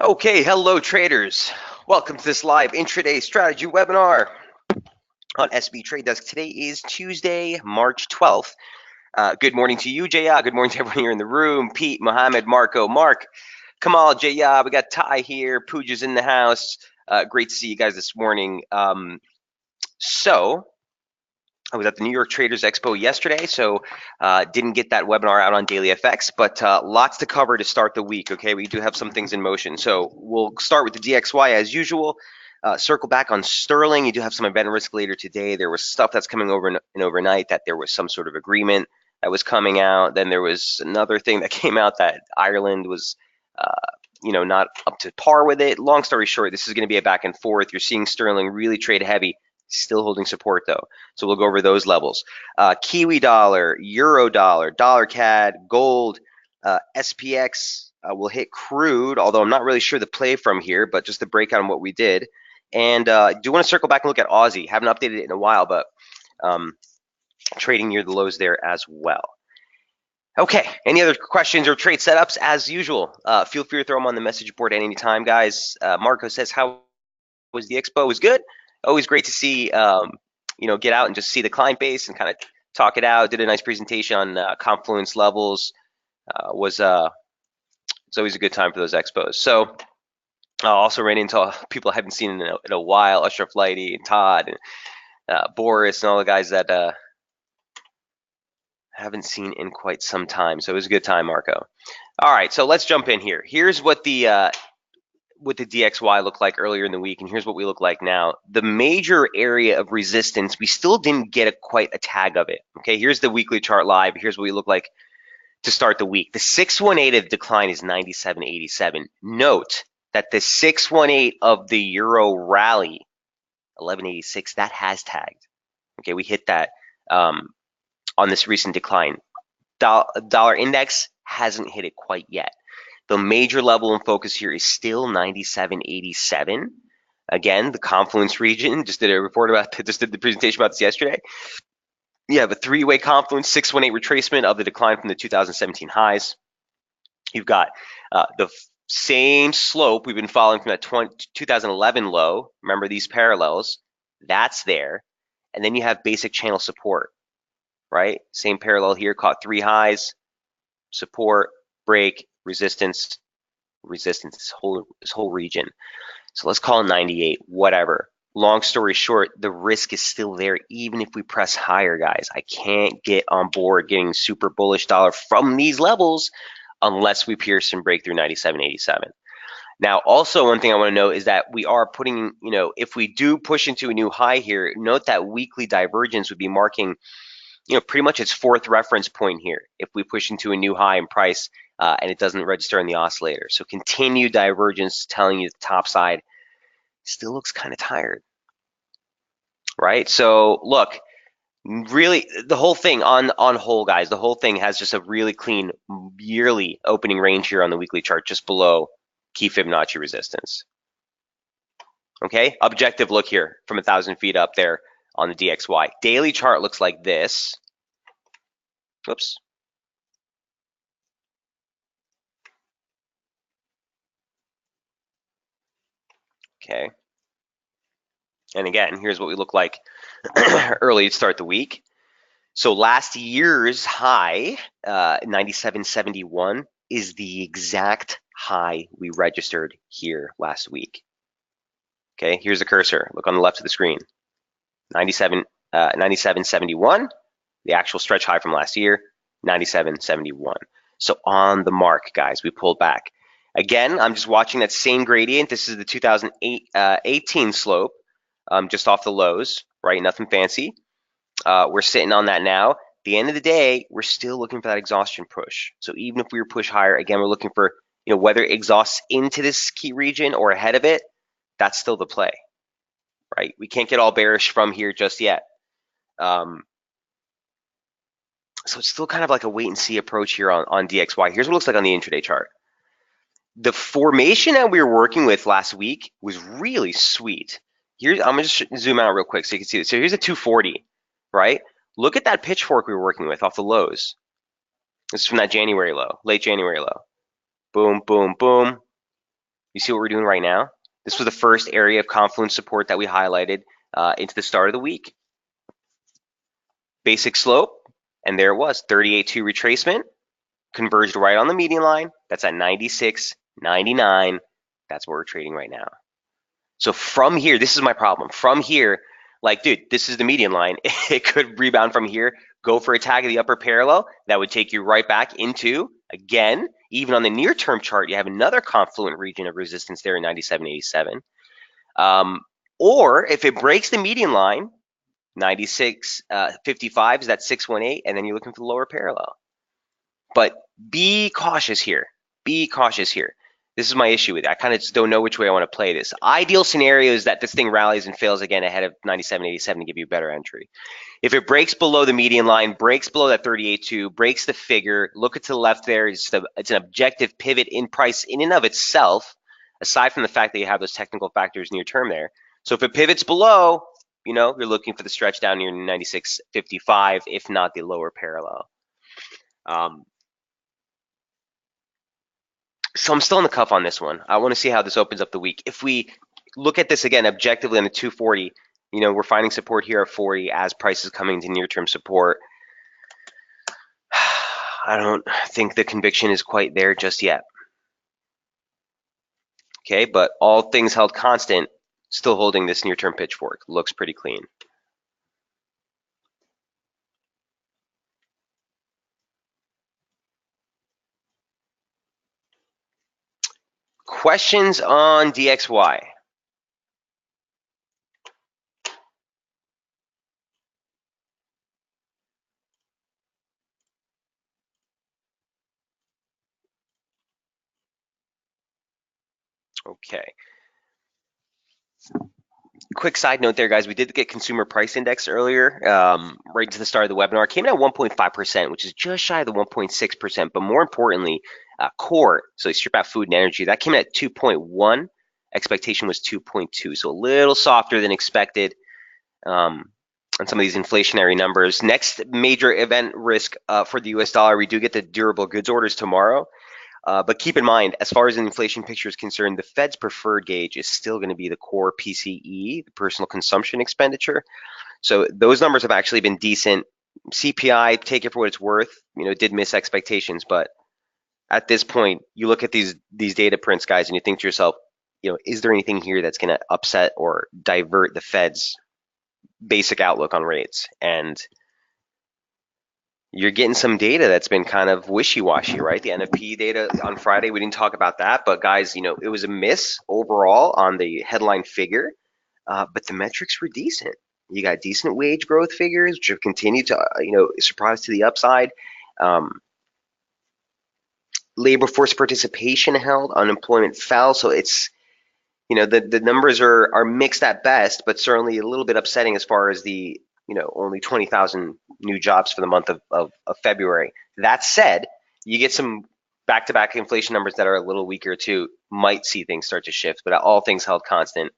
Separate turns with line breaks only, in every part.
Okay, hello traders. Welcome to this live intraday strategy webinar on SB Trade Desk. Today is Tuesday, March 12th. Good morning to you, Jaya. Good morning to everyone here in the room. Pete, Mohammed, Marco, Mark, Kamal, Jaya. We got Ty here. Pooja's in the house. Great to see you guys this morning. So I was at the New York Traders Expo yesterday, so didn't get that webinar out on Daily FX, but lots to cover to start the week. Okay, we do have some things in motion. So we'll start with the DXY as usual. Circle back on Sterling. You do have some event risk later today. There was stuff that's coming over in overnight that there was some sort of agreement that was coming out. Then there was another thing that came out that Ireland was, not up to par with it. Long story short, this is going to be a back and forth. You're seeing Sterling really trade heavy. Still holding support though. So we'll go over those levels. Kiwi dollar, euro dollar, dollar CAD, gold, SPX will hit crude, although I'm not really sure the play from here, but just to break on what we did. And do want to circle back and look at Aussie. Haven't updated it in a while, but trading near the lows there as well. Okay, any other questions or trade setups? As usual, feel free to throw them on the message board at any time, guys. Marco says, how was the expo? It was good. Always great to see, get out and just see the client base and kind of talk it out. Did a nice presentation on confluence levels. It's always a good time for those expos. So also ran into people I haven't seen in a while, Ashraf Lighty and Todd and Boris and all the guys that haven't seen in quite some time. So it was a good time, Marco. All right, so let's jump in here. Here's what the DXY looked like earlier in the week, and here's what we look like now. The major area of resistance, we still didn't get quite a tag of it. Okay, here's the weekly chart live. Here's what we look like to start the week. The 618 of decline is 97.87. Note that the 618 of the euro rally, 1186, that has tagged. Okay, we hit that on this recent decline. Dollar index hasn't hit it quite yet. The major level in focus here is still 97.87. Again, the confluence region, just did the presentation about this yesterday. You have a three-way confluence, 618 retracement of the decline from the 2017 highs. You've got the same slope we've been following from that 2011 low. Remember these parallels, that's there. And then you have basic channel support, right? Same parallel here, caught three highs, support, break, resistance, this whole region. So let's call it 98, whatever. Long story short, the risk is still there even if we press higher, guys. I can't get on board getting super bullish dollar from these levels unless we pierce and break through 97.87. Now, also one thing I want to note is that we are putting, if we do push into a new high here, note that weekly divergence would be marking, pretty much its fourth reference point here if we push into a new high in price and it doesn't register in the oscillator. So continued divergence telling you the top side still looks kind of tired, right? So look, really the whole thing on whole, guys, the whole thing has just a really clean yearly opening range here on the weekly chart just below key Fibonacci resistance. Okay, objective look here from 1,000 feet up there on the DXY. Daily chart looks like this. Oops. Okay. And again, here's what we look like early to start the week. So last year's high, 97.71, is the exact high we registered here last week. Okay, here's the cursor. Look on the left of the screen. 97.71, the actual stretch high from last year, 97.71. So on the mark, guys, we pulled back. Again, I'm just watching that same gradient. This is the 2018 slope, just off the lows, right? Nothing fancy. We're sitting on that now. At the end of the day, we're still looking for that exhaustion push. So even if we were push higher, again, we're looking for, whether it exhausts into this key region or ahead of it, that's still the play, right? We can't get all bearish from here just yet. So it's still kind of like a wait and see approach here on DXY. Here's what it looks like on the intraday chart. The formation that we were working with last week was really sweet. I'm gonna just zoom out real quick so you can see this. So here's a 240, right? Look at that pitchfork we were working with off the lows. This is from that January low, late January low. Boom, boom, boom. You see what we're doing right now? This was the first area of confluence support that we highlighted into the start of the week. Basic slope, and there it was, 38.2 retracement, converged right on the median line. That's at 96.99. That's where we're trading right now. So from here, this is my problem. From here, like, dude, this is the median line. It could rebound from here, go for a tag of the upper parallel. That would take you right back into, again, even on the near-term chart, you have another confluent region of resistance there in 97.87. Or if it breaks the median line, 96.55 is that 618, and then you're looking for the lower parallel. But be cautious here. Be cautious here. This is my issue with it. I kind of just don't know which way I want to play this. Ideal scenario is that this thing rallies and fails again ahead of 97.87 to give you a better entry. If it breaks below the median line, breaks below that 38.2, breaks the figure, look to the left there, it's an objective pivot in price in and of itself, aside from the fact that you have those technical factors near term there. So if it pivots below, you're looking for the stretch down near 96.55, if not the lower parallel. So I'm still in the cuff on this one. I want to see how this opens up the week. If we look at this again objectively on the 240, we're finding support here at 40 as prices coming to near-term support. I don't think the conviction is quite there just yet. Okay, but all things held constant, still holding this near-term pitchfork. Looks pretty clean. Questions on DXY? Okay. Quick side note there, guys. We did get consumer price index earlier, right into the start of the webinar. It came in at 1.5%, which is just shy of the 1.6%. But more importantly, core, so you strip out food and energy, that came in at 2.1. Expectation was 2.2, so a little softer than expected on some of these inflationary numbers. Next major event risk for the US dollar, we do get the durable goods orders tomorrow. But keep in mind, as far as the inflation picture is concerned, the Fed's preferred gauge is still going to be the core PCE, the personal consumption expenditure. So those numbers have actually been decent. CPI, take it for what it's worth, did miss expectations. But at this point, you look at these data prints, guys, and you think to yourself, is there anything here that's going to upset or divert the Fed's basic outlook on rates? And you're getting some data that's been kind of wishy-washy, right? The NFP data on Friday, we didn't talk about that, but guys, it was a miss overall on the headline figure, but the metrics were decent. You got decent wage growth figures, which have continued to, surprise to the upside. Labor force participation held, unemployment fell, so it's, the numbers are mixed at best, but certainly a little bit upsetting as far as the only 20,000 new jobs for the month of February. That said, you get some back-to-back inflation numbers that are a little weaker too, might see things start to shift, but all things held constant,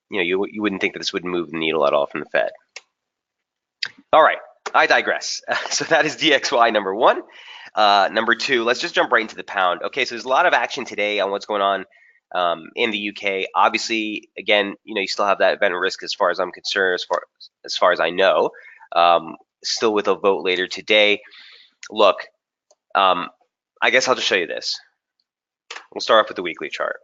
you wouldn't think that this would move the needle at all from the Fed. All right, I digress. So that is DXY number one. Number two, let's just jump right into the pound. Okay, so there's a lot of action today on what's going on in the UK. Obviously, again, you still have that event risk as far as I'm concerned, as far as I know. Still with a vote later today. Look, I guess I'll just show you this. We'll start off with the weekly chart.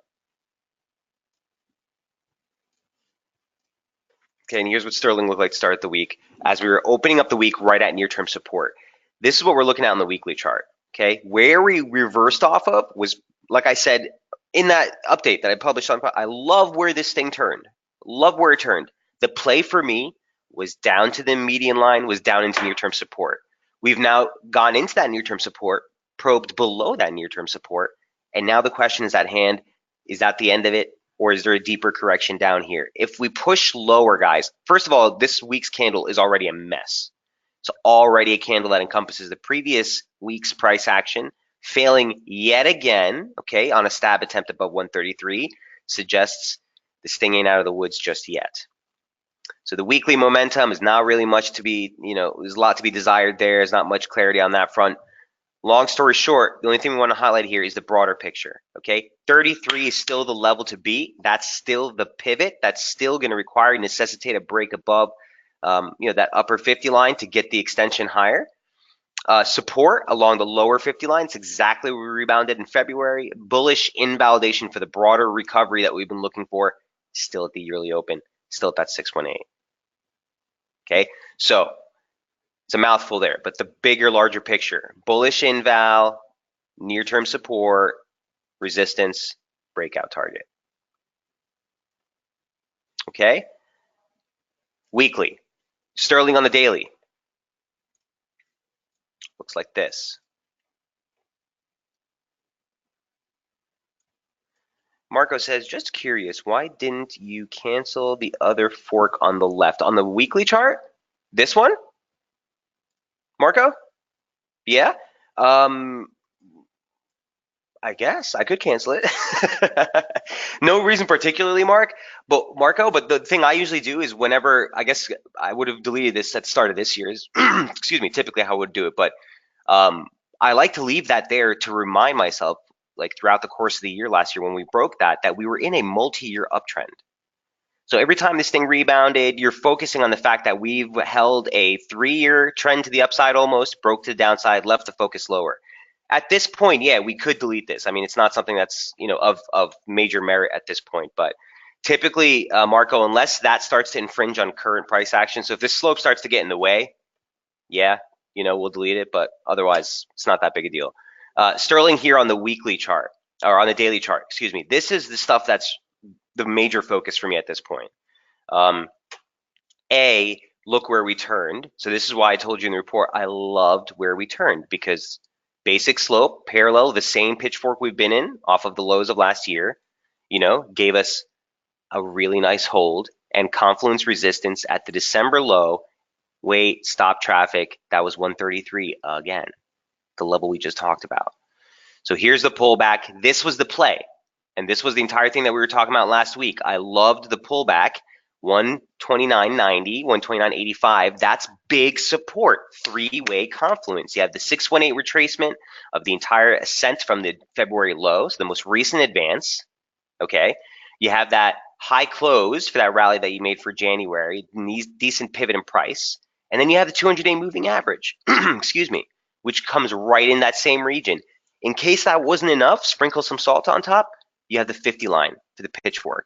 Okay, and here's what sterling looked like to start the week as we were opening up the week right at near-term support. This is what we're looking at on the weekly chart. Okay, where we reversed off of was, like I said, in that update that I published on, I love where this thing turned. Love where it turned. The play for me was down to the median line, was down into near-term support. We've now gone into that near-term support, probed below that near-term support, and now the question is at hand, is that the end of it, or is there a deeper correction down here? If we push lower, guys, first of all, this week's candle is already a mess. It's already a candle that encompasses the previous week's price action, failing yet again, okay, on a stab attempt above 133, suggests this thing ain't out of the woods just yet. So the weekly momentum is not really much to be, there's a lot to be desired there. There's not much clarity on that front. Long story short, the only thing we want to highlight here is the broader picture. Okay, 33 is still the level to beat. That's still the pivot. That's still going to require necessitate a break above, that upper 50 line to get the extension higher. Support along the lower 50 line. It's exactly where we rebounded in February. Bullish invalidation for the broader recovery that we've been looking for. Still at the yearly open. Still at that 618. Okay, so it's a mouthful there, but the bigger, larger picture: bullish inval, near-term support, resistance, breakout target. Okay, weekly. Sterling on the daily looks like this. Marco says, just curious, why didn't you cancel the other fork on the left? On the weekly chart? This one? Marco? Yeah? I guess I could cancel it. No reason particularly, Marco, but the thing I usually do is whenever, I guess I would have deleted this at the start of this year, is, excuse me, typically how I would do it, but I like to leave that there to remind myself, like throughout the course of the year last year when we broke that we were in a multi-year uptrend. So every time this thing rebounded, you're focusing on the fact that we've held a 3-year trend to the upside almost, broke to the downside, left the focus lower. At this point, yeah, we could delete this. I mean, it's not something that's, of major merit at this point, but typically, Marco, unless that starts to infringe on current price action, so if this slope starts to get in the way, yeah, we'll delete it, but otherwise, it's not that big a deal. Sterling here on the weekly chart, or on the daily chart, excuse me. This is the stuff that's the major focus for me at this point. Look where we turned. So this is why I told you in the report I loved where we turned, because basic slope, parallel, the same pitchfork we've been in off of the lows of last year, gave us a really nice hold, and confluence resistance at the December low. Wait, stop traffic. That was 133 again, the level we just talked about. So here's the pullback. This was the play. And this was the entire thing that we were talking about last week. I loved the pullback, 129.90, 129.85. That's big support, three-way confluence. You have the 618 retracement of the entire ascent from the February low, so the most recent advance, okay? You have that high close for that rally that you made for January, decent pivot in price. And then you have the 200-day moving average, excuse me, which comes right in that same region. In case that wasn't enough, sprinkle some salt on top. You have the 50 line for the pitchfork.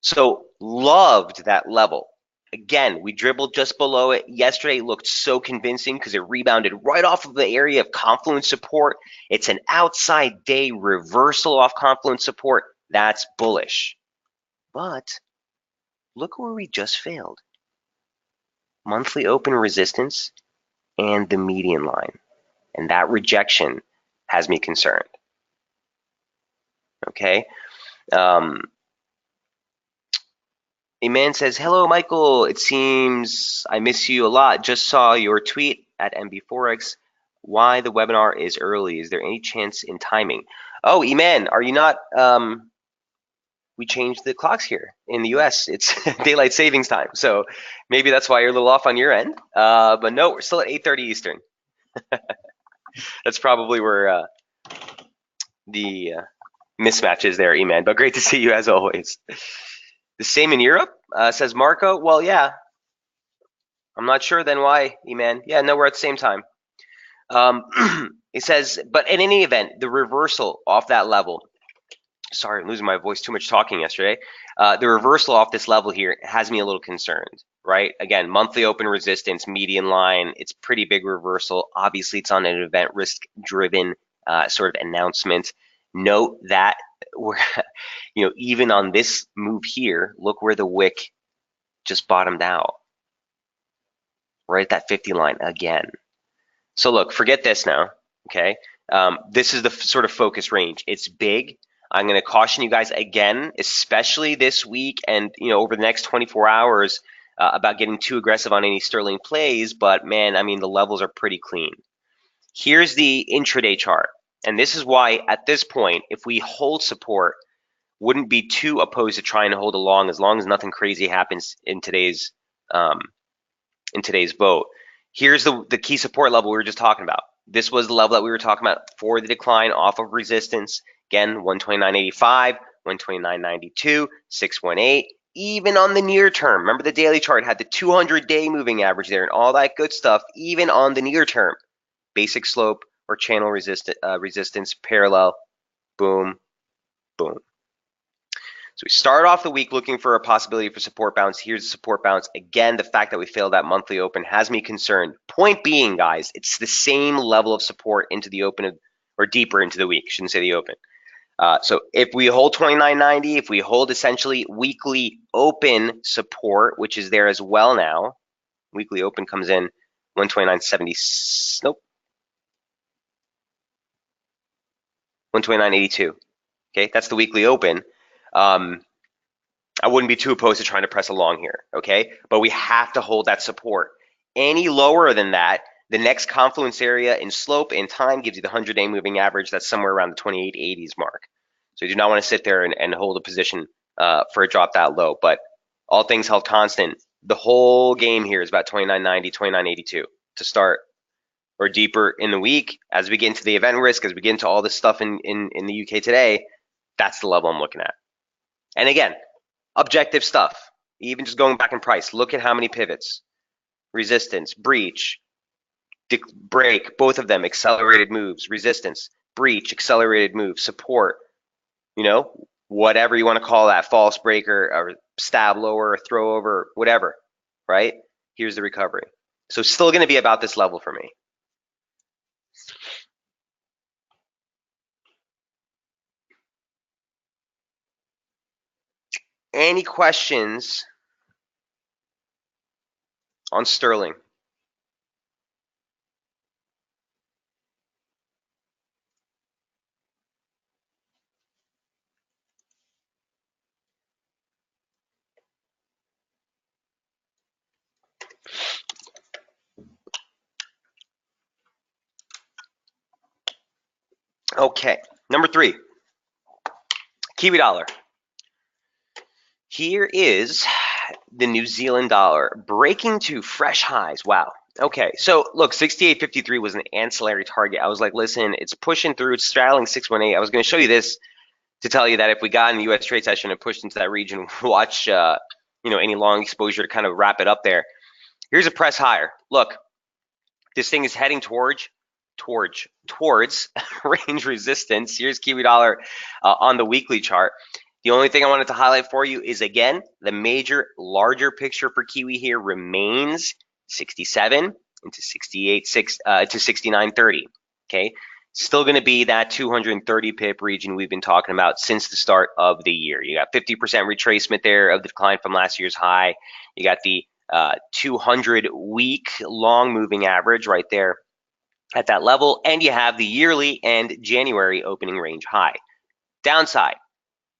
So loved that level. Again, we dribbled just below it. Yesterday it looked so convincing because it rebounded right off of the area of confluence support. It's an outside day reversal off confluence support. That's bullish. But look where we just failed. Monthly open resistance and the median line. And that rejection has me concerned. Okay. A man says, hello, Michael. It seems I miss you a lot. Just saw your tweet at MB4X. Why the webinar is early? Is there any chance in timing? Oh, Eman, are you not? We changed the clocks here in the US. It's daylight savings time. So maybe that's why you're a little off on your end. But no, we're still at 8:30 Eastern. That's probably where the mismatch is there, Eman. But great to see you as always. The same in Europe, says Marco. Well, yeah. I'm not sure then why, Eman. Yeah, no, we're at the same time. It says, but in any event, the reversal off that level. Sorry, I'm losing my voice, too much talking yesterday. The reversal off this level here has me a little concerned, right? Again, monthly open resistance, median line. It's pretty big reversal. Obviously, it's on an event risk-driven sort of announcement. Note that we're, even on this move here, look where the wick just bottomed out, right at that 50 line again. So look, forget this now, okay? This is the sort of focus range. It's big. I'm going to caution you guys again, especially this week and over the next 24 hours about getting too aggressive on any sterling plays. But man, I mean, the levels are pretty clean. Here's the intraday chart. And this is why at this point, if we hold support, wouldn't be too opposed to trying to hold along as long as nothing crazy happens in today's vote. Here's the key support level we were just talking about. This was the level that we were talking about for the decline off of resistance. Again, 129.85, 129.92, 618. Even on the near term, remember the daily chart had the 200-day moving average there and all that good stuff. Even on the near term, basic slope or channel resistance parallel, boom, boom. So we start off the week looking for a possibility for support bounce. Here's a support bounce. Again, the fact that we failed that monthly open has me concerned. Point being, guys, it's the same level of support into the open or deeper into the week. Shouldn't say the open. So if we hold 29.90, if we hold essentially weekly open support, which is there as well now, weekly open comes in 129.70. Nope. 129.82. Okay, that's the weekly open. I wouldn't be too opposed to trying to press along here, okay? But we have to hold that support. Any lower than that, the next confluence area in slope and time gives you the 100-day moving average. That's somewhere around the 28.80s mark. So you do not want to sit there and hold a position for a drop that low. But all things held constant, the whole game here is about 29.90, 29.82 to start, or deeper in the week. As we get into the event risk, as we get into all this stuff in the UK today, that's the level I'm looking at. And again, objective stuff, even just going back in price. Look at how many pivots, resistance, breach, break, both of them, accelerated moves, resistance, breach, accelerated move, support, whatever you want to call that, false breaker or stab lower or throw over, whatever, right? Here's the recovery. So still going to be about this level for me. Any questions on sterling? Okay, number 3, Kiwi dollar. Here is the New Zealand dollar breaking to fresh highs. Wow. Okay, so look, 68.53 was an ancillary target. I was like, listen, it's pushing through, it's straddling 618. I was going to show you this to tell you that if we got in the U.S. trade session and pushed into that region, watch any long exposure to kind of wrap it up there. Here's a press higher. Look, this thing is heading towards range resistance. Here's Kiwi dollar on the weekly chart. The only thing I wanted to highlight for you is, again, the major larger picture for Kiwi here remains 67 into 68 to 69.30. Okay, still going to be that 230 pip region we've been talking about since the start of the year. You got 50% retracement there of the decline from last year's high. You got the 200 week long moving average right there at that level, and you have the yearly and January opening range high. Downside,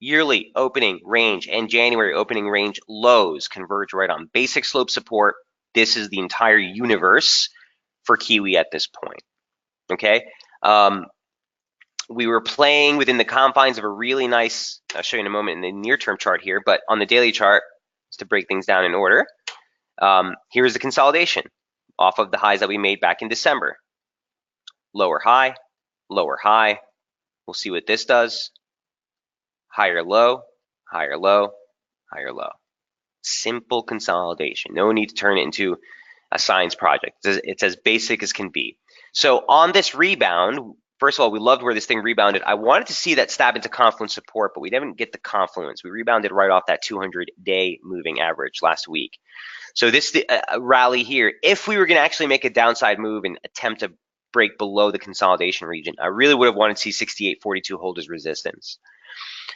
yearly opening range and January opening range lows converge right on basic slope support. This is the entire universe for Kiwi at this point. Okay, we were playing within the confines of a really nice, I'll show you in a moment in the near term chart here, but on the daily chart, just to break things down in order, here's the consolidation off of the highs that we made back in December. Lower high, lower high. We'll see what this does. Higher low, higher low, higher low. Simple consolidation. No need to turn it into a science project. It's as basic as can be. So on this rebound, first of all, we loved where this thing rebounded. I wanted to see that stab into confluence support, but we didn't get the confluence. We rebounded right off that 200-day moving average last week. So this rally here, if we were going to actually make a downside move and attempt to break below the consolidation region, I really would have wanted to see 68.42 hold as resistance.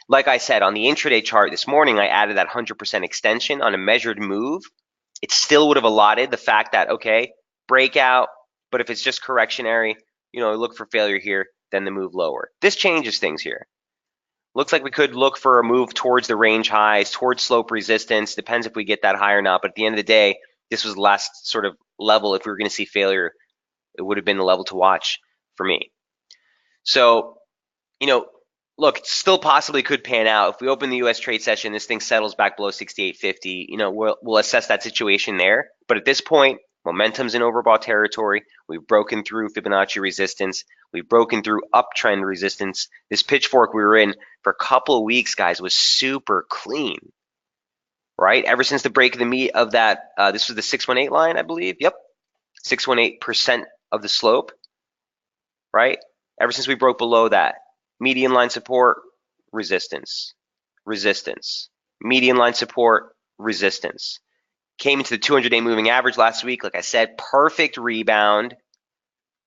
Like I said, on the intraday chart this morning, I added that 100% extension on a measured move. It still would have allotted the fact that, okay, breakout, but if it's just correctionary, look for failure here, then the move lower. This changes things here. Looks like we could look for a move towards the range highs, towards slope resistance. Depends if we get that high or not. But at the end of the day, this was the last sort of level. If we were going to see failure, it would have been the level to watch for me. So, look, it still possibly could pan out. If we open the U.S. trade session, this thing settles back below 68.50, we'll assess that situation there. But at this point, Momentum's in overbought territory. We've broken through Fibonacci resistance. We've broken through uptrend resistance. This pitchfork we were in for a couple of weeks, guys, was super clean, right? Ever since the break of the meat of that, this was the 618 line, I believe. Yep, 618% of the slope, right? Ever since we broke below that, median line support, resistance, resistance, median line support, resistance. Came into the 200-day moving average last week. Like I said, perfect rebound.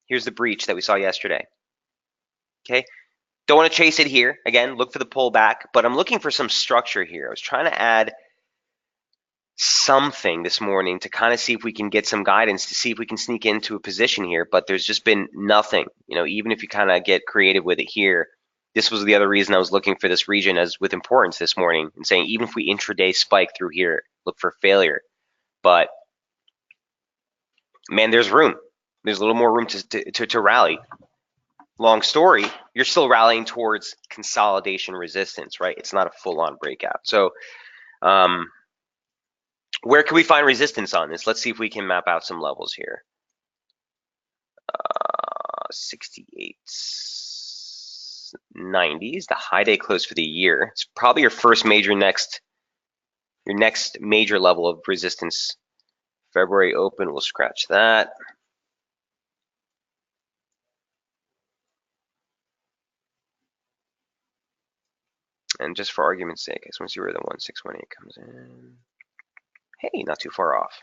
Here's the breach that we saw yesterday. Okay, don't want to chase it here. Again, look for the pullback, but I'm looking for some structure here. I was trying to add something this morning to kind of see if we can get some guidance to see if we can sneak into a position here, but there's just been nothing. You know, even if you kind of get creative with it here, this was the other reason I was looking for this region as with importance this morning and saying even if we intraday spike through here, look for failure. But man, there's room. There's a little more room to rally. Long story, you're still rallying towards consolidation resistance, right? It's not a full-on breakout. So where can we find resistance on this? Let's see if we can map out some levels here. 68.90 is the high day close for the year. It's probably your first major your next major level of resistance. February open, we'll scratch that. And just for argument's sake, I just want to see where the 1618 comes in. Hey, not too far off.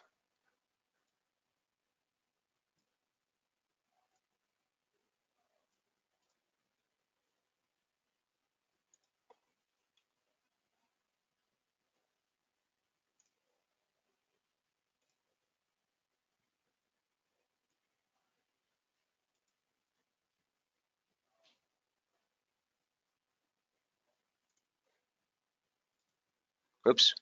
Oops.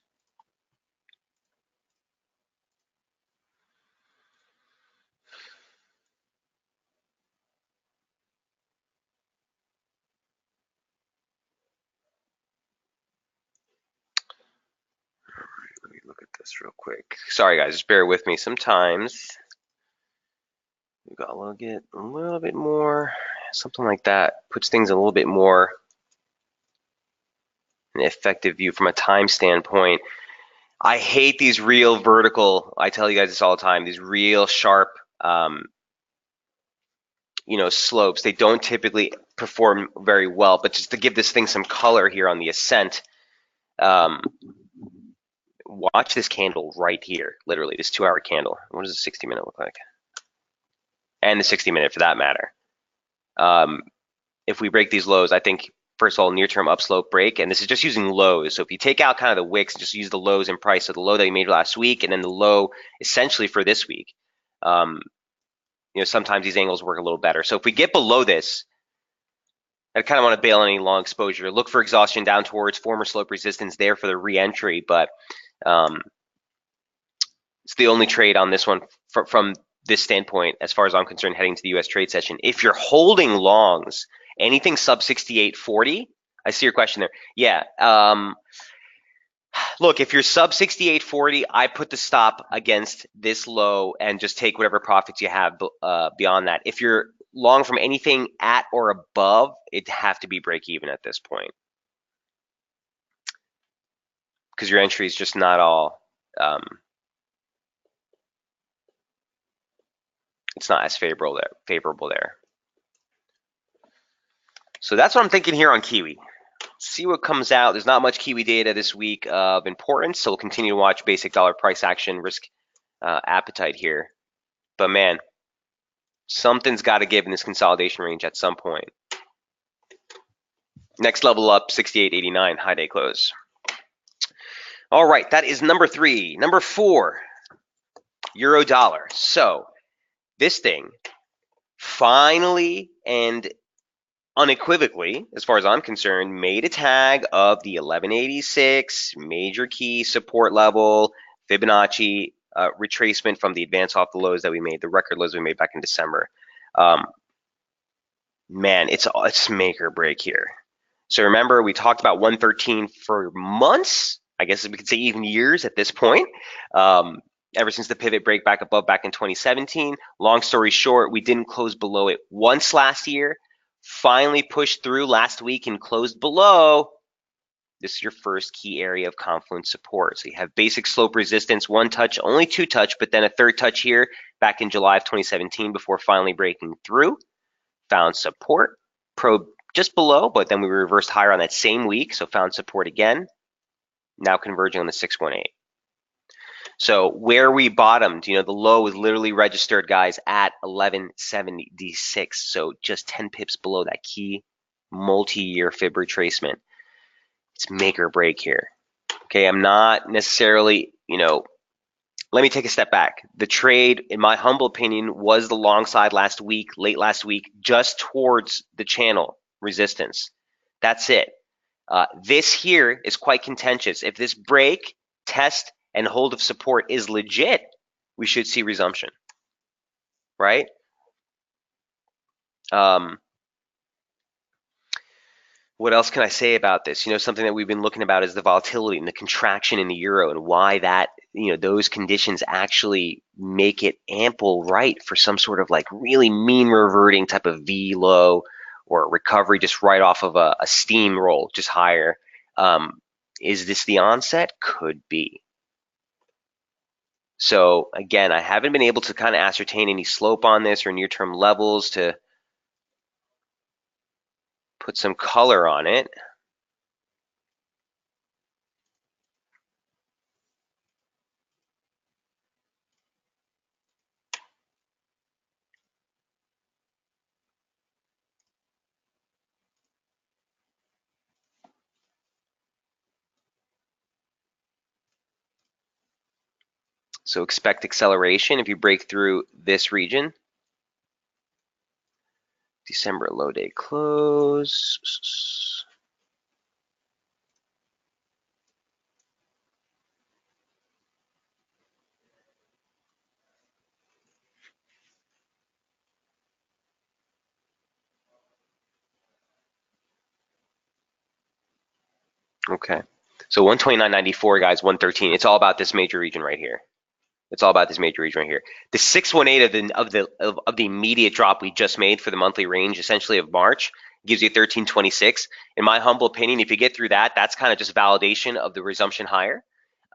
Let me look at this real quick. Sorry, guys, just bear with me. Sometimes we got a little bit more, something like that puts things a little bit more an effective view from a time standpoint. I hate these real vertical, I tell you guys this all the time, these real sharp, slopes. They don't typically perform very well, but just to give this thing some color here on the ascent, watch this candle right here, literally, this 2-hour candle. What does the 60-minute look like? And the 60-minute for that matter. If we break these lows, I think, first of all, near-term upslope break, and this is just using lows. So if you take out kind of the wicks and just use the lows in price, so the low that we made last week and then the low essentially for this week, sometimes these angles work a little better. So if we get below this, I kind of want to bail on any long exposure. Look for exhaustion down towards former slope resistance there for the re-entry, but it's the only trade on this one from this standpoint, as far as I'm concerned, heading to the U.S. trade session. If you're holding longs, anything sub 68.40, I see your question there. Yeah. Look, if you're sub 68.40, I put the stop against this low and just take whatever profits you have beyond that. If you're long from anything at or above, it'd have to be break even at this point, because your entry is just not all. It's not as favorable there. So that's what I'm thinking here on Kiwi. See what comes out. There's not much Kiwi data this week of importance, so we'll continue to watch basic dollar price action, risk appetite here. But man, something's got to give in this consolidation range at some point. Next level up, 68.89, high day close. All right, that is number 3. Number 4, euro dollar. So this thing finally and unequivocally, as far as I'm concerned, made a tag of the 1186 major key support level, Fibonacci retracement from the advance off the lows that we made, the record lows we made back in December. Man, it's make or break here. So remember, we talked about 113 for months. I guess we could say even years at this point. ever since the pivot break back above back in 2017. Long story short, we didn't close below it once last year. Finally pushed through last week and closed below. This is your first key area of confluence support. So you have basic slope resistance, one touch, only two touch, but then a third touch here back in July of 2017 before finally breaking through. Found support, probe just below, but then we reversed higher on that same week, so found support again. Now converging on the 618. So where we bottomed, the low was literally registered, guys, at 1176. So just 10 pips below that key multi-year fib retracement. It's make or break here. Okay, I'm not necessarily, let me take a step back. The trade, in my humble opinion, was the long side last week, late last week, just towards the channel resistance. That's it. This here is quite contentious. If this break, test, and hold of support is legit, we should see resumption, right? What else can I say about this? Something that we've been looking about is the volatility and the contraction in the euro and why that, those conditions actually make it ample right for some sort of like really mean reverting type of V low or recovery just right off of a steamroll, just higher. Is this the onset? Could be. So again, I haven't been able to kind of ascertain any slope on this or near-term levels to put some color on it. So expect acceleration if you break through this region. December low day close. Okay. So 129.94, guys, 113. It's all about this major region right here. It's all about this major region right here. The 618 of the immediate drop we just made for the monthly range, essentially of March, gives you 1326. In my humble opinion, if you get through that, that's kind of just validation of the resumption higher.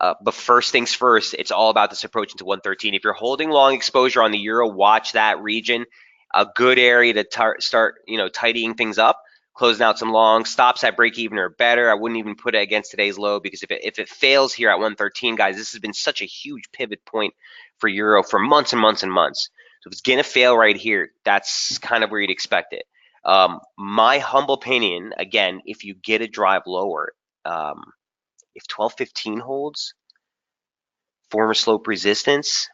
But first things first, it's all about this approach into 113. If you're holding long exposure on the euro, watch that region. A good area to start, tidying things up, closing out some long stops at break even or better. I wouldn't even put it against today's low because if it fails here at 113, guys, this has been such a huge pivot point for euro for months and months and months. So if it's gonna fail right here, that's kind of where you'd expect it. My humble opinion, again, if you get a drive lower, if 1215 holds, former slope resistance,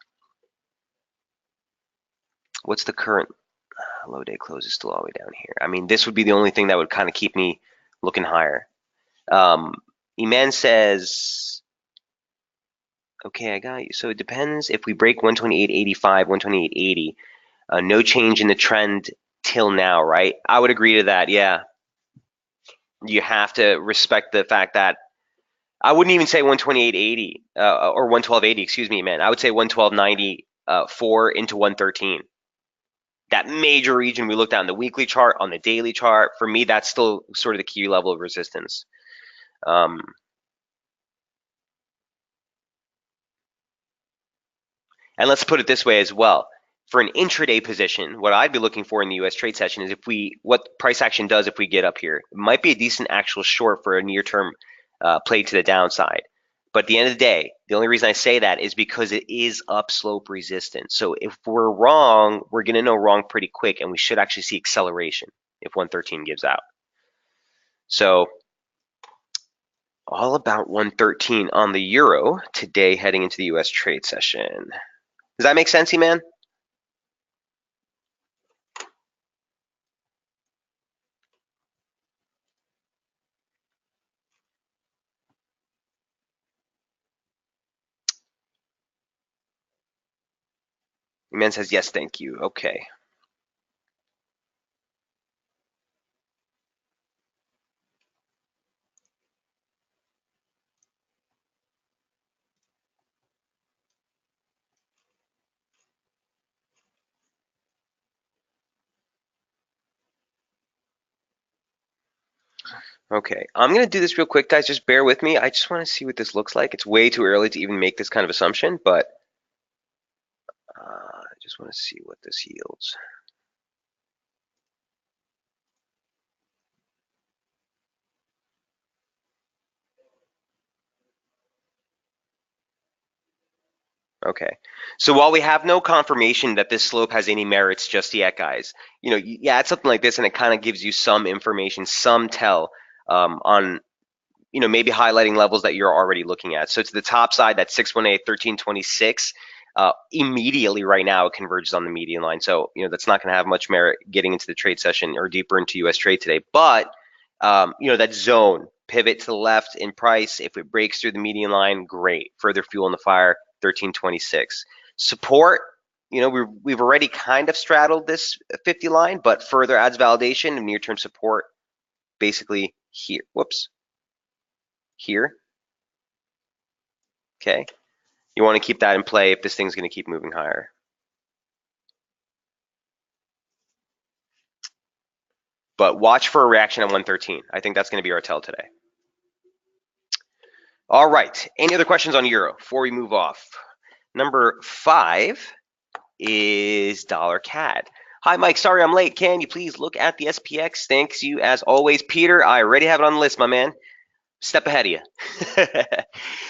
what's the current low day close is still all the way down here. I mean, this would be the only thing that would kind of keep me looking higher. Iman says, okay, I got you. So it depends if we break 128.85, 128.80, no change in the trend till now, right? I would agree to that, yeah. You have to respect the fact that I wouldn't even say 128.80 or 112.80, excuse me, man. I would say 112.94 into 113. That major region we looked at on the weekly chart, on the daily chart, for me, that's still sort of the key level of resistance. And let's put it this way as well. For an intraday position, what I'd be looking for in the US trade session is what price action does if we get up here. It might be a decent actual short for a near-term play to the downside. But at the end of the day, the only reason I say that is because it is upslope resistant. So if we're wrong, we're going to know wrong pretty quick, and we should actually see acceleration if 113 gives out. So all about 113 on the euro today heading into the US trade session. Does that make sense, man? Man says yes, thank you. Okay. Okay, I'm gonna do this real quick, guys. Just bear with me. I just want to see what this looks like. It's way too early to even make this kind of assumption, but I just want to see what this yields. Okay, so while we have no confirmation that this slope has any merits just yet, guys, you add something like this, and it kind of gives you some information, some tell on maybe highlighting levels that you're already looking at. So to the top side, that 618, 1326, immediately right now it converges on the median line. So, that's not going to have much merit getting into the trade session or deeper into US trade today. But, that zone, pivot to the left in price, if it breaks through the median line, great. Further fuel in the fire, 1326. Support, we've already kind of straddled this 50 line, but further adds validation of near-term support basically here. Whoops. Here. Okay. You want to keep that in play if this thing's going to keep moving higher. But watch for a reaction at 113. I think that's going to be our tell today. All right. Any other questions on euro before we move off? Number 5 is dollar CAD. Hi, Mike. Sorry I'm late. Can you please look at the SPX? Thanks you as always. Peter, I already have it on the list, my man. Step ahead of you.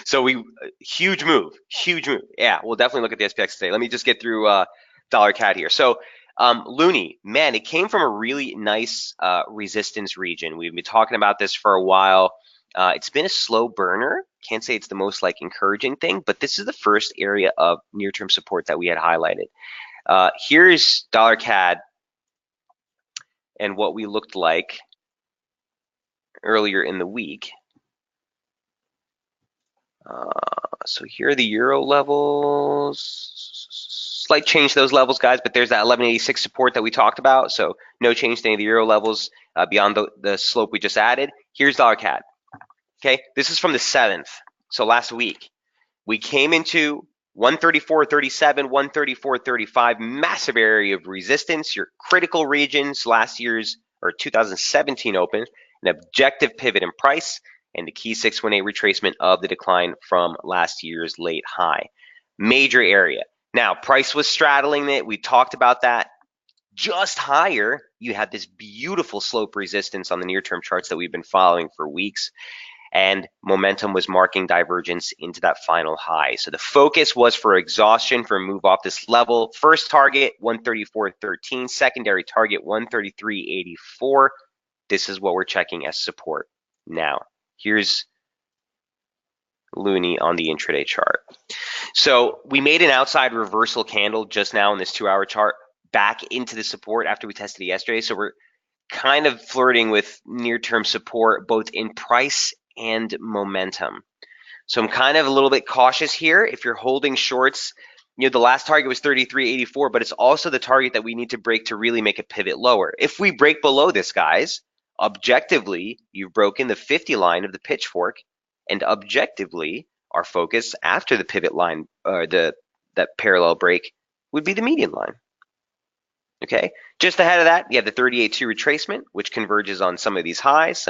So huge move. Yeah, we'll definitely look at the SPX today. Let me just get through dollar CAD here. So Looney, man, it came from a really nice resistance region. We've been talking about this for a while. It's been a slow burner. Can't say it's the most encouraging thing, but this is the first area of near-term support that we had highlighted. Here's dollar CAD and what we looked like earlier in the week. So here are the euro levels. Slight change to those levels, guys, but there's that 1186 support that we talked about. So no change to any of the euro levels beyond the slope we just added. Here's dollar CAD. Okay, this is from the 7th. So last week, we came into 134.37, 134.35, massive area of resistance. Your critical regions, last year's or 2017 open, an objective pivot in price, and the key 618 retracement of the decline from last year's late high. Major area. Now, price was straddling it. We talked about that. Just higher, you had this beautiful slope resistance on the near-term charts that we've been following for weeks, and momentum was marking divergence into that final high. So the focus was for exhaustion for a move off this level. First target, 134.13. Secondary target, 133.84. This is what we're checking as support. Now, here's Looney on the intraday chart. So we made an outside reversal candle just now in this 2-hour chart back into the support after we tested it yesterday. So we're kind of flirting with near-term support both in price and momentum. So I'm kind of a little bit cautious here. If you're holding shorts, the last target was 33.84, but it's also the target that we need to break to really make a pivot lower. If we break below this, guys, objectively, you've broken the 50 line of the pitchfork, and objectively, our focus after the pivot line, or that parallel break, would be the median line. Okay, just ahead of that, you have the 38.2 retracement, which converges on some of these highs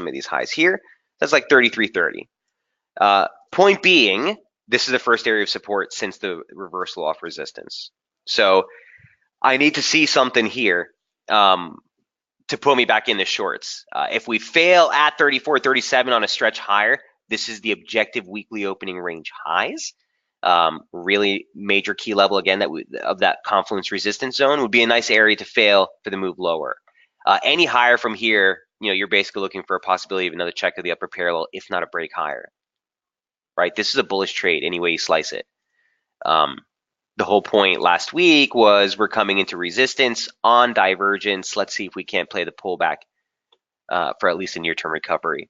here. That's like 33.30. Point being, this is the first area of support since the reversal off resistance. So I need to see something here to put me back in the shorts. If we fail at 34.37 on a stretch higher, this is the objective weekly opening range highs. Really major key level again of that confluence resistance zone would be a nice area to fail for the move lower. Any higher from here, you're basically looking for a possibility of another check of the upper parallel, if not a break higher. Right? This is a bullish trade any way you slice it. The whole point last week was we're coming into resistance on divergence. Let's see if we can't play the pullback for at least a near-term recovery.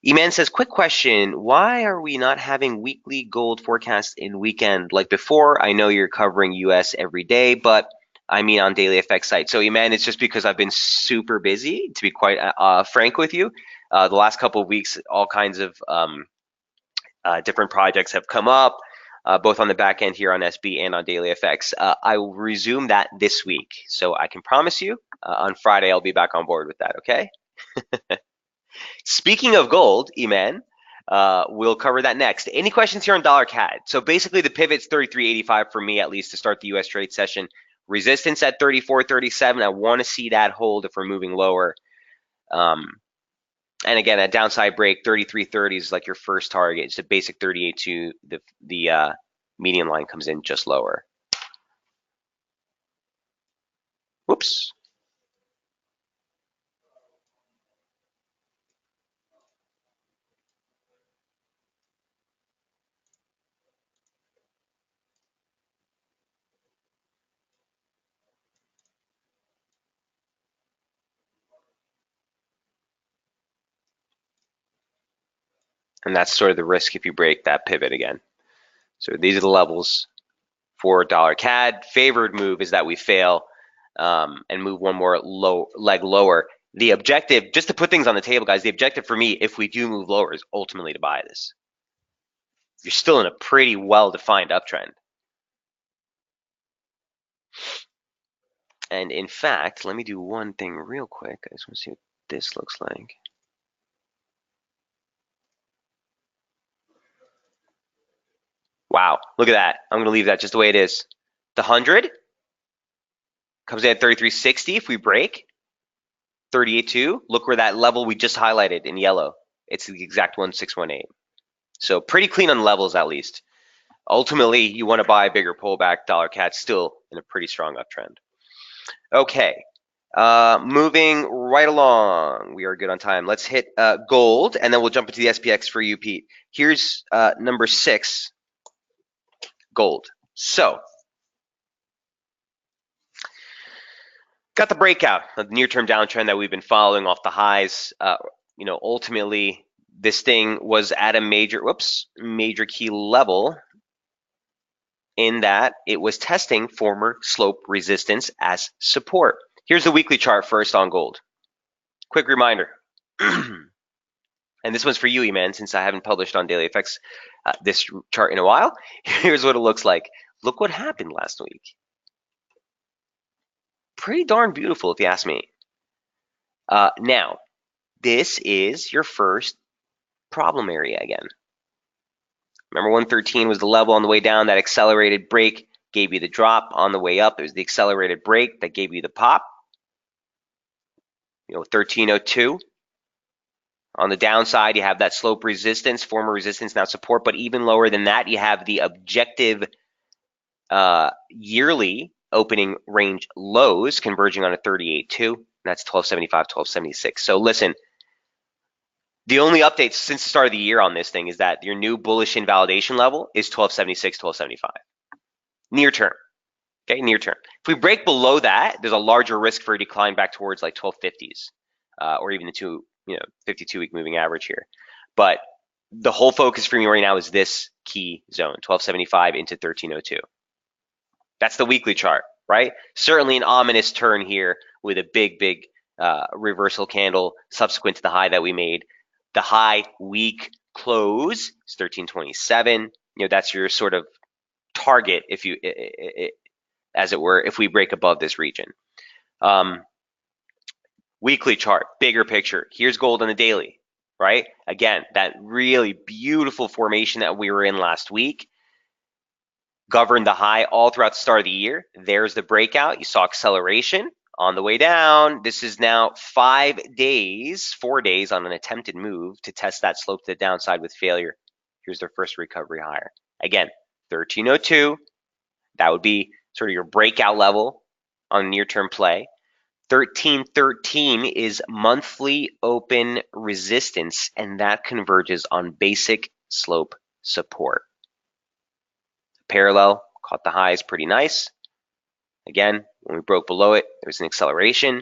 Eman says, quick question, why are we not having weekly gold forecasts in weekend like before? I know you're covering US every day, but I mean on Daily FX site. So Eman, it's just because I've been super busy, to be quite frank with you. The last couple of weeks, all kinds of different projects have come up, both on the back end here on SB and on Daily FX. I will resume that this week. So I can promise you on Friday, I'll be back on board with that, okay? Speaking of gold, Eman, we'll cover that next. Any questions here on dollar CAD? So basically the pivot's 33.85 for me, at least to start the US trade session. Resistance at 34.37. I want to see that hold if we're moving lower. And again, a downside break, 33.30 is like your first target. It's a basic 38.2. The median line comes in just lower. Whoops. And that's sort of the risk if you break that pivot again. So these are the levels for dollar CAD. Favored move is that we fail and move one more leg lower. The objective, just to put things on the table, guys, the objective for me, if we do move lower, is ultimately to buy this. You're still in a pretty well-defined uptrend. And in fact, let me do one thing real quick. I just want to see what this looks like. Wow, look at that. I'm going to leave that just the way it is. The 100 comes in at 33.60 if we break. 38.2, look where that level we just highlighted in yellow. It's the exact 1618. So pretty clean on levels at least. Ultimately, you want to buy a bigger pullback. Dollar CAD still in a pretty strong uptrend. Okay, moving right along. We are good on time. Let's hit gold, and then we'll jump into the SPX for you, Pete. Here's number 6, gold. So, got the breakout, the near-term downtrend that we've been following off the highs. Ultimately, this thing was at a major key level in that it was testing former slope resistance as support. Here's the weekly chart first on gold. Quick reminder, and this one's for you, Eman, since I haven't published on Daily Effects this chart in a while. Here's what it looks like. Look what happened last week. Pretty darn beautiful, if you ask me. Now, this is your first problem area again. Remember 113 was the level on the way down. That accelerated break gave you the drop. On the way up, it was the accelerated break that gave you the pop. 1302. On the downside, you have that slope resistance, former resistance, now support. But even lower than that, you have the objective yearly opening range lows converging on a 38.2. That's 1275, 1276. So listen, the only updates since the start of the year on this thing is that your new bullish invalidation level is 1276, 1275. Near term. Okay, near term. If we break below that, there's a larger risk for a decline back towards like 1250s or even the 52-week moving average here. But the whole focus for me right now is this key zone, 1275 into 1302. That's the weekly chart, right? Certainly an ominous turn here with a big reversal candle subsequent to the high that we made. The high week close is 1327. That's your sort of target, if you, as it were, if we break above this region. Weekly chart, bigger picture. Here's gold on the daily, right? Again, that really beautiful formation that we were in last week governed the high all throughout the start of the year. There's the breakout. You saw acceleration on the way down. This is now 4 days on an attempted move to test that slope to the downside with failure. Here's their first recovery higher. Again, 1302. That would be sort of your breakout level on near-term play. 1313 is monthly open resistance, and that converges on basic slope support. Parallel, caught the highs pretty nice. Again, when we broke below it, there was an acceleration.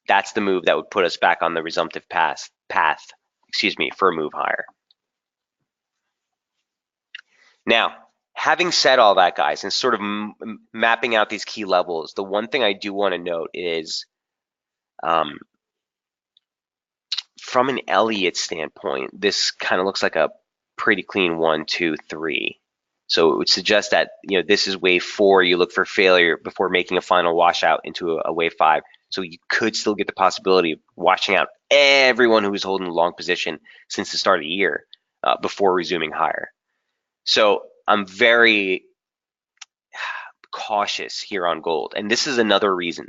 That's the move that would put us back on the resumptive path, for a move higher. Now, having said all that, guys, and sort of mapping out these key levels, the one thing I do want to note is from an Elliott standpoint, this kind of looks like a pretty clean 1, 2, 3. So it would suggest that this is wave 4. You look for failure before making a final washout into a wave 5. So you could still get the possibility of washing out everyone who was holding a long position since the start of the year before resuming higher. So I'm very cautious here on gold. And this is another reason.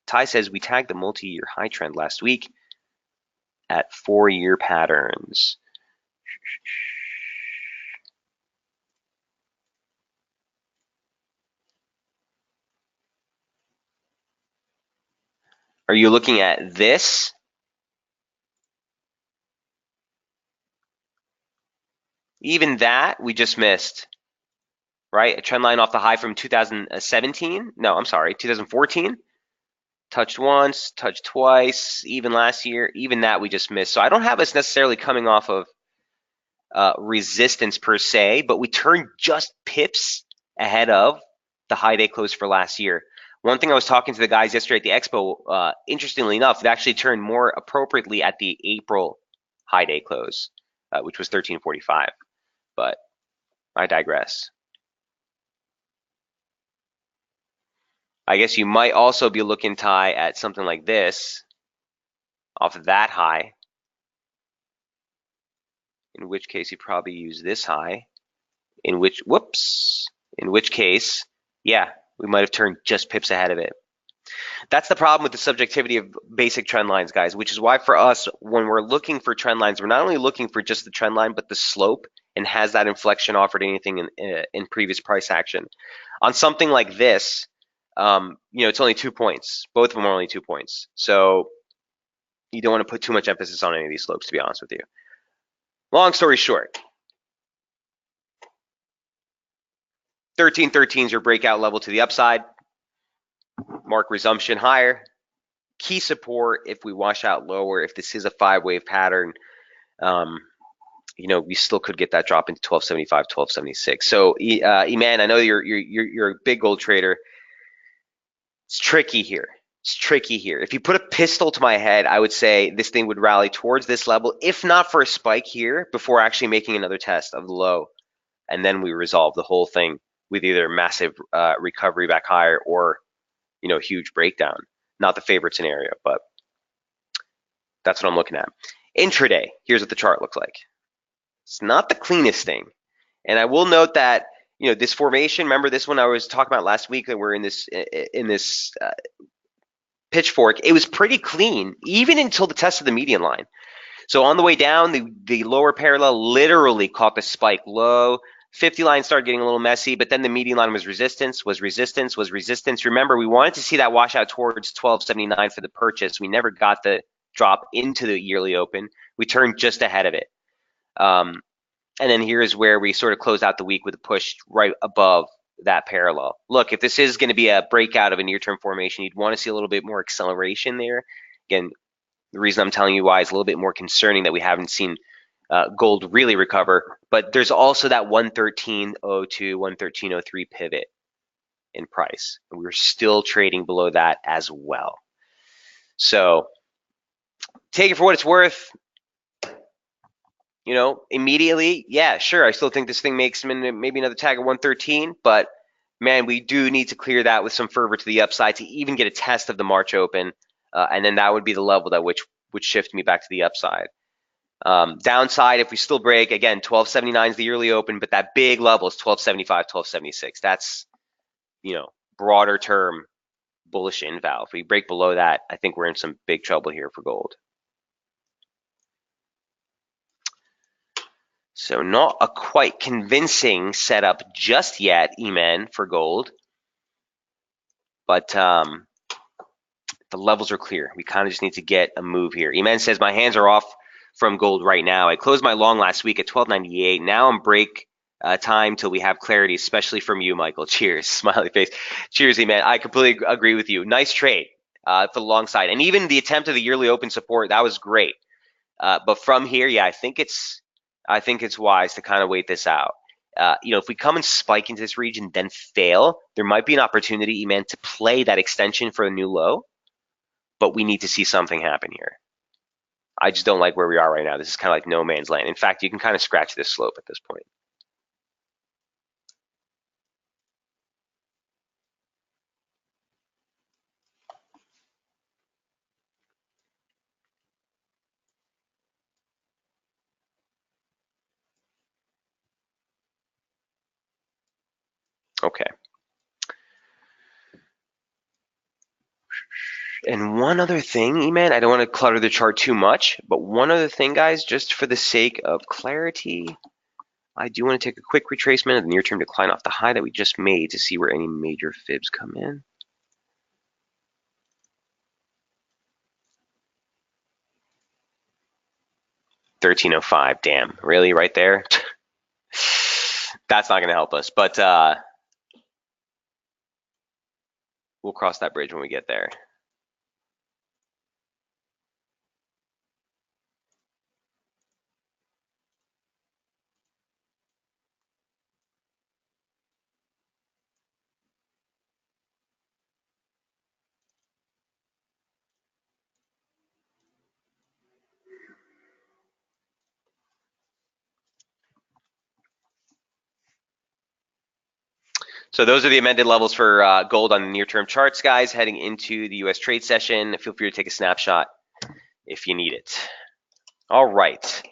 Ty says we tagged the multi-year high trend last week at 4-year patterns. Are you looking at this? Even that we just missed, right? A trend line off the high from 2017. No, I'm sorry, 2014. Touched once, touched twice, even last year. Even that we just missed. So I don't have us necessarily coming off of resistance per se, but we turned just pips ahead of the high day close for last year. One thing I was talking to the guys yesterday at the expo, interestingly enough, it actually turned more appropriately at the April high day close, which was 1345. But I digress. I guess you might also be looking, Ty, at something like this off of that high, in which case you probably use this high, in which case, yeah, we might have turned just pips ahead of it. That's the problem with the subjectivity of basic trend lines, guys, which is why for us, when we're looking for trend lines, we're not only looking for just the trend line, but the slope, and has that inflection offered anything in previous price action. On something like this, it's only 2 points. Both of them are only 2 points. So you don't want to put too much emphasis on any of these slopes, to be honest with you. Long story short, 1313 is your breakout level to the upside. Mark resumption higher. Key support if we wash out lower. If this is a 5-wave pattern, we still could get that drop into 1275, 1276. So, Eman, I know you're a big gold trader. It's tricky here. It's tricky here. If you put a pistol to my head, I would say this thing would rally towards this level, if not for a spike here, before actually making another test of the low. And then we resolve the whole thing with either massive recovery back higher or, huge breakdown. Not the favorite scenario, but that's what I'm looking at. Intraday, here's what the chart looks like. It's not the cleanest thing. And I will note that, this formation, remember this one I was talking about last week that we're in this pitchfork, it was pretty clean, even until the test of the median line. So on the way down, the lower parallel literally caught the spike low. 50 line started getting a little messy, but then the median line was resistance, was resistance, was resistance. Remember, we wanted to see that wash out towards 1279 for the purchase. We never got the drop into the yearly open. We turned just ahead of it. And then here is where we sort of close out the week with a push right above that parallel. Look, if this is going to be a breakout of a near-term formation, you'd want to see a little bit more acceleration there. Again, the reason I'm telling you why is a little bit more concerning that we haven't seen gold really recover. But there's also that 113.02, 113.03 pivot in price. And we're still trading below that as well. So take it for what it's worth. Immediately, yeah, sure. I still think this thing makes maybe another tag of 113, but man, we do need to clear that with some fervor to the upside to even get a test of the March open, and then that would be the level that which would shift me back to the upside. Downside, if we still break, again, 1279 is the yearly open, but that big level is 1275, 1276. That's, broader term bullish inval. If we break below that, I think we're in some big trouble here for gold. So not a quite convincing setup just yet, Eman, for gold. But the levels are clear. We kind of just need to get a move here. Eman says, my hands are off from gold right now. I closed my long last week at 1298. Now I'm break time till we have clarity, especially from you, Michael. Cheers. Smiley face. Cheers, Eman. I completely agree with you. Nice trade for the long side. And even the attempt of the yearly open support, that was great. But from here, yeah, I think it's wise to kind of wait this out. If we come and spike into this region, then fail, there might be an opportunity, Eman, to play that extension for a new low, but we need to see something happen here. I just don't like where we are right now. This is kind of like no man's land. In fact, you can kind of scratch this slope at this point. And one other thing, E-Man, I don't want to clutter the chart too much, but one other thing, guys, just for the sake of clarity, I do want to take a quick retracement of the near-term decline off the high that we just made to see where any major fibs come in. $13.05, damn, really, right there? That's not going to help us, but we'll cross that bridge when we get there. So those are the amended levels for gold on the near-term charts, guys, heading into the U.S. trade session. Feel free to take a snapshot if you need it. All right.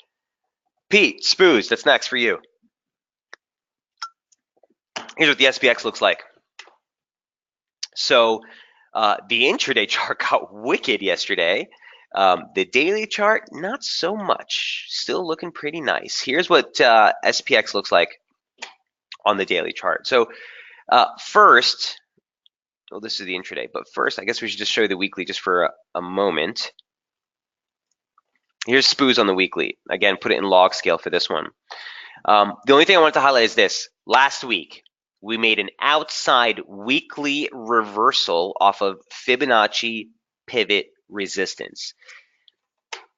Pete, Spoos, that's next for you. Here's what the SPX looks like. So the intraday chart got wicked yesterday. The daily chart, not so much. Still looking pretty nice. Here's what SPX looks like on the daily chart. So first, well, this is the intraday, but first, I guess we should just show you the weekly just for a moment. Here's SPOOs on the weekly. Again, put it in log scale for this one. The only thing I wanted to highlight is this. Last week, we made an outside weekly reversal off of Fibonacci pivot resistance.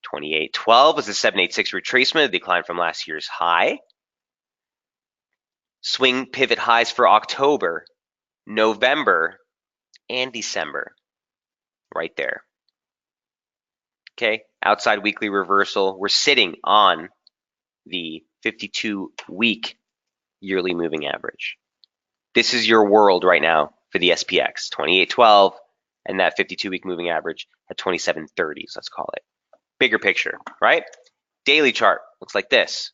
2812 was the 786 retracement, a decline from last year's high. Swing pivot highs for October, November, and December. Right there. Okay, outside weekly reversal. We're sitting on the 52-week yearly moving average. This is your world right now for the SPX, 2812, and that 52-week moving average at 2730, so let's call it. Bigger picture, right? Daily chart looks like this.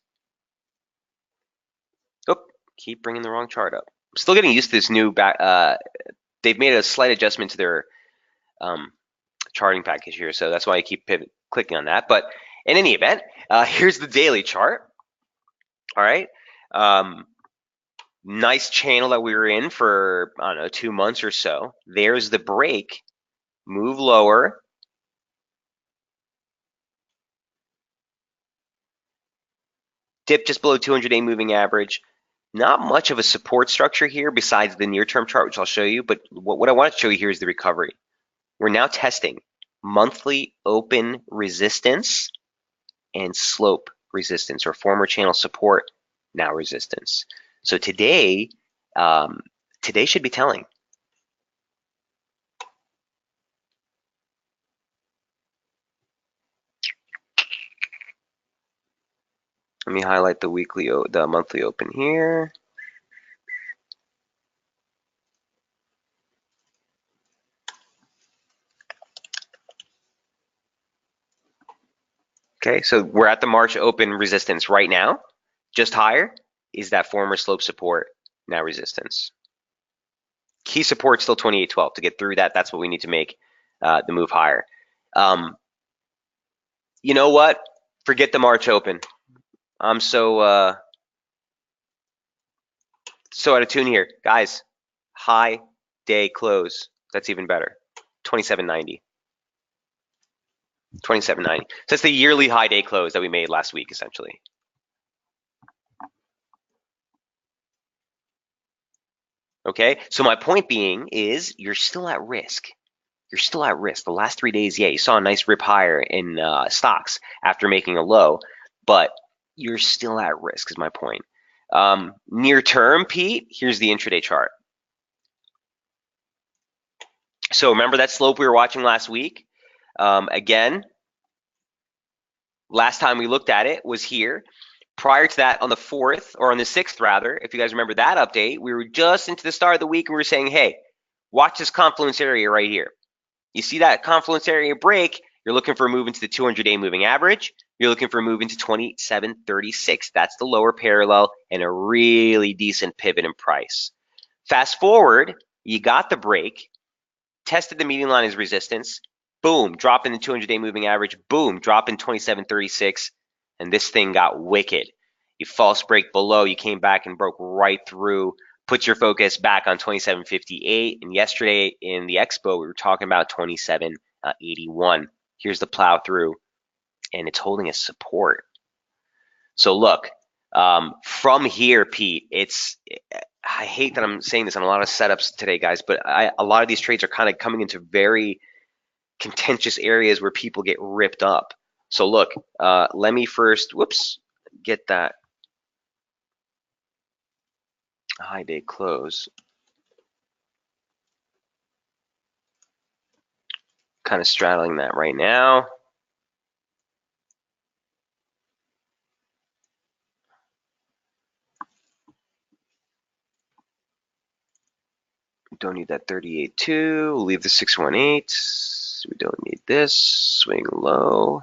Oh, keep bringing the wrong chart up. I'm still getting used to this new they've made a slight adjustment to their charting package here, so that's why I keep clicking on that. But in any event, here's the daily chart. All right. Nice channel that we were in for, I don't know, 2 months or so. There's the break. Move lower. Dip just below 200-day moving average. Not much of a support structure here besides the near-term chart, which I'll show you. But what I want to show you here is the recovery. We're now testing monthly open resistance and slope resistance, or former channel support, now resistance. So today should be telling. Let me highlight the monthly open here. Okay, so we're at the March open resistance right now. Just higher is that former slope support, now resistance. Key support still 2812. To get through that, that's what we need to make the move higher. You know what? Forget the March open. I'm so out of tune here. Guys, high day close. That's even better. 2790. 2790. So that's the yearly high day close that we made last week, essentially. Okay, so my point being is you're still at risk. You're still at risk. The last 3 days, yeah, you saw a nice rip higher in stocks after making a low, but you're still at risk is my point. Near term, Pete, here's the intraday chart. So remember that slope we were watching last week? Again, last time we looked at it was here. Prior to that, on the 4th, or on the 6th rather, if you guys remember that update, we were just into the start of the week and we were saying, hey, watch this confluence area right here. You see that confluence area break, you're looking for a move into the 200-day moving average. You're looking for a move into 2736. That's the lower parallel and a really decent pivot in price. Fast forward, you got the break. tested the median line as resistance. Boom, drop in the 200-day moving average. Boom, drop in 27.36, and this thing got wicked. You false break below, you came back and broke right through. Put your focus back on 27.58. And yesterday in the expo, we were talking about 27.81. Here's the plow through, and it's holding a support. So look, from here, Pete, I hate that I'm saying this on a lot of setups today, guys, but a lot of these trades are kind of coming into very contentious areas where people get ripped up. So look, let me first, get that high day close. Kind of straddling that right now. We don't need that 38.2. We'll leave the 618. We don't need this. Swing low.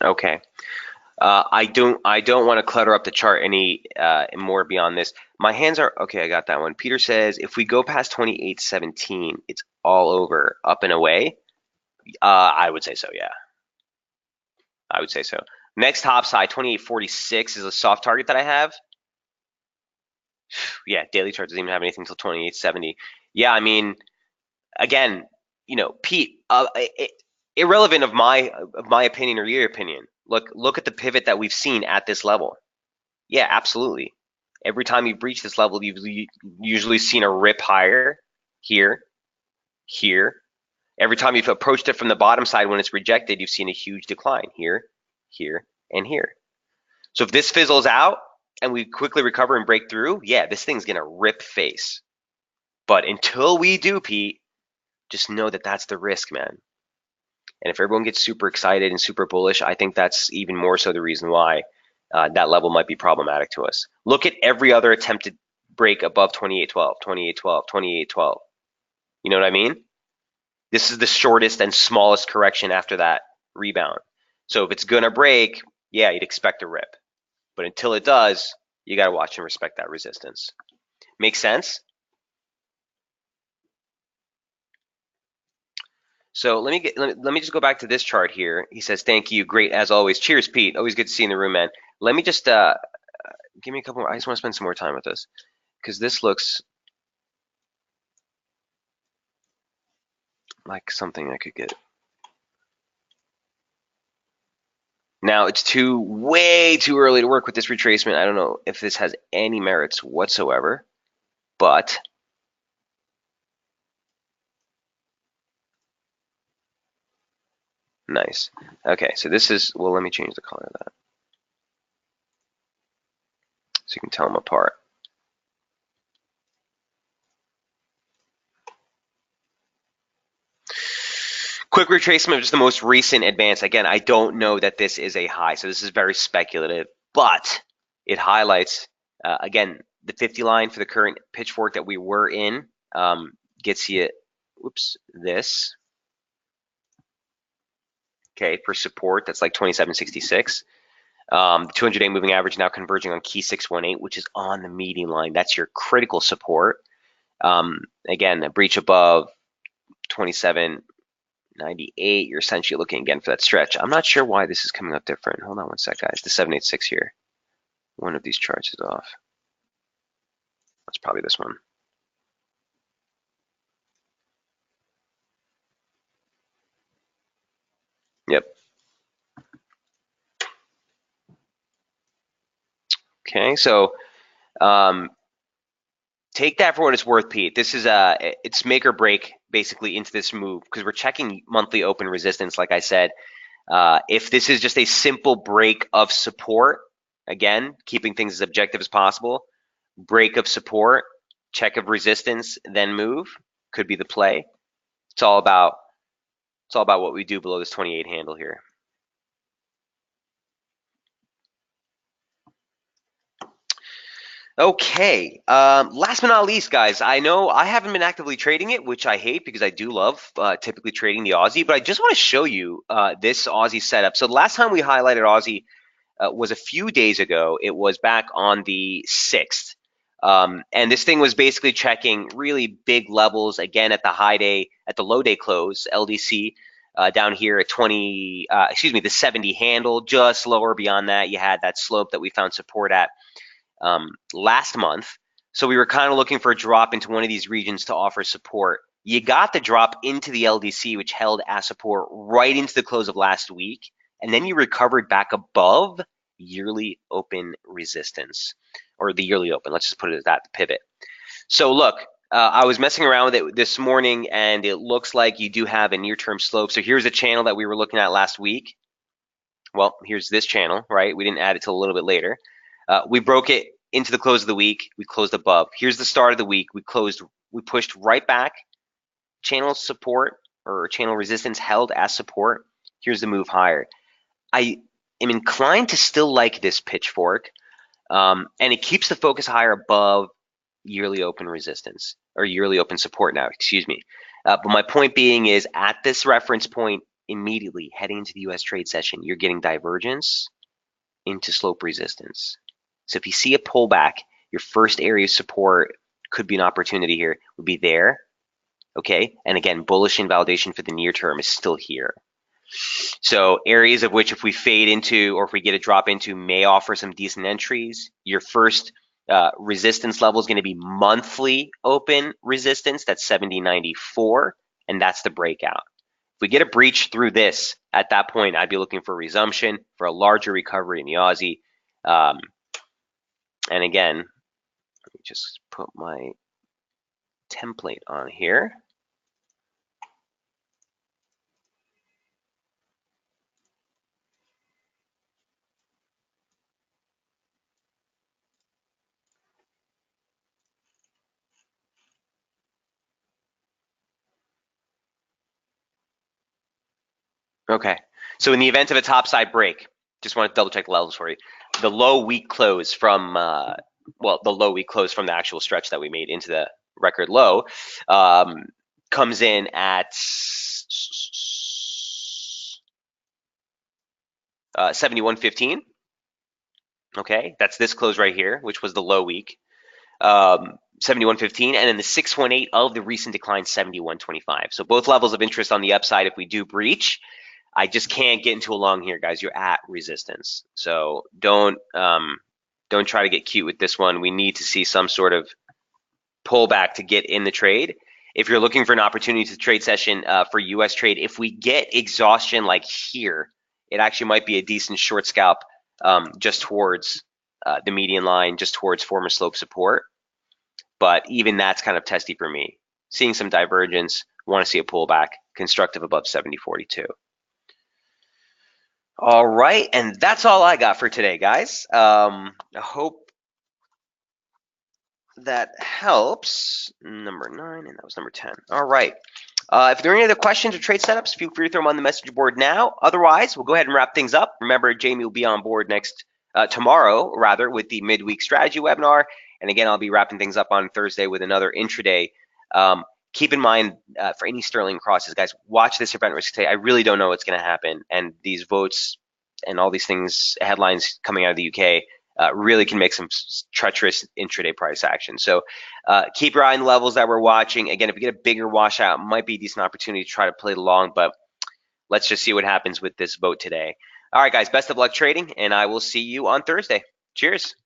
Okay. I don't want to clutter up the chart any more beyond this. My hands are okay. I got that one. Peter says if we go past 28.17, it's all over, up and away. I would say so. Yeah, I would say so. Next top side, 28.46 is a soft target that I have. Yeah, daily chart doesn't even have anything until 28.70. Yeah, I mean, again, Pete, irrelevant of my opinion or your opinion. Look at the pivot that we've seen at this level. Yeah, absolutely. Every time you've breached this level, you've usually seen a rip higher here, here. Every time you've approached it from the bottom side when it's rejected, you've seen a huge decline here, here, and here. So if this fizzles out and we quickly recover and break through, yeah, this thing's going to rip face. But until we do, Pete, just know that that's the risk, man. And if everyone gets super excited and super bullish, I think that's even more so the reason why that level might be problematic to us. Look at every other attempted break above 28.12, 28.12, 28.12. You know what I mean? This is the shortest and smallest correction after that rebound. So if it's going to break, yeah, you'd expect a rip. But until it does, you got to watch and respect that resistance. Make sense? So let me just go back to this chart here. He says, "Thank you, great as always. Cheers, Pete. Always good to see you in the room, man." Let me just give me a couple more. I just want to spend some more time with this because this looks like something I could get. Now it's way too early to work with this retracement. I don't know if this has any merits whatsoever, but nice. Okay, so this is, well, let me change the color of that so you can tell them apart. Quick retracement of just the most recent advance. Again, I don't know that this is a high, so this is very speculative, but it highlights, again, the 50 line for the current pitchfork that we were in gets you, this. Okay, for support, that's like 27.66. The 200-day moving average now converging on key 618, which is on the median line. That's your critical support. Again, a breach above 27.98, you're essentially looking again for that stretch. I'm not sure why this is coming up different. Hold on one sec, guys. The 786 here. One of these charts is off. That's probably this one. Yep. Okay, so take that for what it's worth, Pete. This is it's make or break basically into this move because we're checking monthly open resistance, like I said. If this is just a simple break of support, again, keeping things as objective as possible, break of support, check of resistance, then move could be the play. It's all about what we do below this 28 handle here. Okay, last but not least, guys, I know I haven't been actively trading it, which I hate because I do love typically trading the Aussie, but I just want to show you this Aussie setup. So the last time we highlighted Aussie was a few days ago. It was back on the 6th. And this thing was basically checking really big levels again at the low day close, LDC down here at the 70 handle, just lower beyond that. You had that slope that we found support at last month. So we were kind of looking for a drop into one of these regions to offer support. You got the drop into the LDC, which held as support right into the close of last week. And then you recovered back above yearly open resistance, or the yearly open. Let's just put it as that, the pivot. So look, I was messing around with it this morning, and it looks like you do have a near-term slope. So here's a channel that we were looking at last week. Well, here's this channel, right? We didn't add it till a little bit later. We broke it into the close of the week. We closed above. Here's the start of the week. We pushed right back. Channel support or channel resistance held as support. Here's the move higher. I am inclined to still like this pitchfork, and it keeps the focus higher above yearly open resistance, or yearly open support now, excuse me. But my point being is at this reference point, immediately heading into the US trade session, you're getting divergence into slope resistance. So if you see a pullback, your first area of support could be an opportunity here, would be there. Okay, and again, bullish invalidation for the near term is still here. So areas of which if we fade into, or if we get a drop into, may offer some decent entries. Your first resistance level is going to be monthly open resistance. That's 70.94, and that's the breakout. If we get a breach through this, at that point, I'd be looking for resumption, for a larger recovery in the Aussie. And again, let me just put my template on here. Okay, so in the event of a topside break, just want to double check the levels for you. The low week close from, the low week close from the actual stretch that we made into the record low comes in at 71.15. Okay, that's this close right here, which was the low week. 71.15, and then the 618 of the recent decline, 71.25. So both levels of interest on the upside if we do breach. I just can't get into a long here, guys. You're at resistance. So don't try to get cute with this one. We need to see some sort of pullback to get in the trade. If you're looking for an opportunity to trade session for US trade, if we get exhaustion like here, it actually might be a decent short scalp just towards the median line, just towards former slope support. But even that's kind of testy for me. Seeing some divergence, want to see a pullback, constructive above 70.42. All right, and that's all I got for today, guys. I hope that helps. Number 9, and that was number 10. All right. If there are any other questions or trade setups, feel free to throw them on the message board now. Otherwise, we'll go ahead and wrap things up. Remember, Jamie will be on board tomorrow, with the midweek strategy webinar. And again, I'll be wrapping things up on Thursday with another intraday. Keep in mind, for any sterling crosses, guys, watch this event risk today. I really don't know what's going to happen. And these votes and all these things, headlines coming out of the UK, really can make some treacherous intraday price action. So keep your eye on the levels that we're watching. Again, if we get a bigger washout, it might be a decent opportunity to try to play along, but let's just see what happens with this vote today. All right, guys, best of luck trading, and I will see you on Thursday. Cheers.